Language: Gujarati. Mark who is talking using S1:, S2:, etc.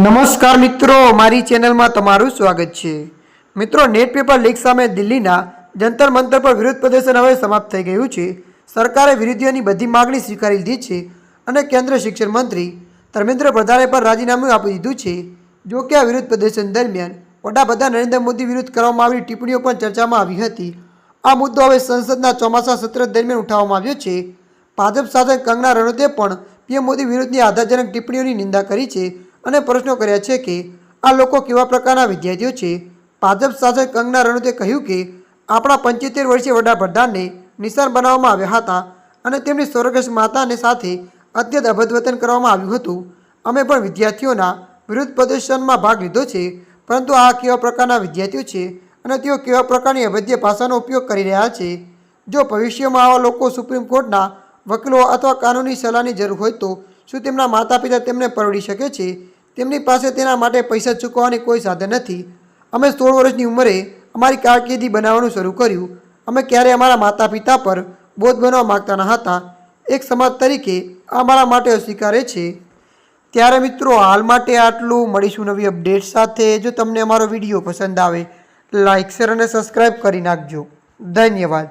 S1: નમસ્કાર મિત્રો, મારી ચેનલમાં તમારું સ્વાગત છે। મિત્રો, નેટ પેપર લીક સામે દિલ્હીના જંતર મંતર પર વિરોધ પ્રદર્શન હવે સમાપ્ત થઈ ગયું છે। સરકારે વિરોધીઓની બધી માગણી સ્વીકારી લીધી છે અને કેન્દ્રીય શિક્ષણ મંત્રી ધર્મેન્દ્ર પ્રધાને પણ રાજીનામું આપી દીધું છે। જો કે આ વિરોધ પ્રદર્શન દરમિયાન વડાપ્રધાન નરેન્દ્ર મોદી વિરુદ્ધ કરવામાં આવેલી ટિપ્પણીઓ પણ ચર્ચામાં આવી હતી। આ મુદ્દો હવે સંસદના ચોમાસા સત્ર દરમિયાન ઉઠાવવામાં આવ્યો છે। ભાજપ શાસક કંગના રનૌતે પણ પીએમ મોદી વિરુદ્ધની આધારજનક ટિપ્પણીઓની નિંદા કરી છે અને પ્રશ્નો કર્યા છે કે આ લોકો કેવા પ્રકારના વિદ્યાર્થીઓ છે। ભાજપ શાસક કંગના રનૌતે કહ્યું કે આપણા 75 વર્ષીય વડાપ્રધાનને નિશાન બનાવવામાં આવ્યા હતા અને તેમની સ્વર્ગસ્થ માતાને સાથે અત્યંત અભદ્રવર્તન કરવામાં આવ્યું હતું। અમે પણ વિદ્યાર્થીઓના વિરોધ પ્રદર્શનમાં ભાગ લીધો છે, પરંતુ આ કેવા પ્રકારના વિદ્યાર્થીઓ છે અને તેઓ કેવા પ્રકારની અભદ્ર ભાષાનો ઉપયોગ કરી રહ્યા છે। જો ભવિષ્યમાં આવા લોકો સુપ્રીમ કોર્ટના વકીલો અથવા કાનૂની સલાહની જરૂર હોય તો શું તેમના માતા પિતા તેમને પરવડી શકે છે? તેમની પાસે તેના માટે પૈસા ચૂકવવાની કોઈ સાધન નથી। અમે 16 વર્ષની ઉંમરે અમારી કારકિર્દી બનાવવાનું શરૂ કર્યું। અમે ક્યારેય અમારા માતા પિતા પર બોજ બનવા માગતા ન હતા। એક સમાજ તરીકે આ મારા માટે અસ્વીકાર્ય છે। ત્યારે મિત્રો, હાલ માટે આટલું। મળીશું નવી અપડેટ સાથે। જો તમને અમારો વિડીયો પસંદ આવે, લાઇક, શેર અને સબસ્ક્રાઈબ કરી નાખજો। ધન્યવાદ।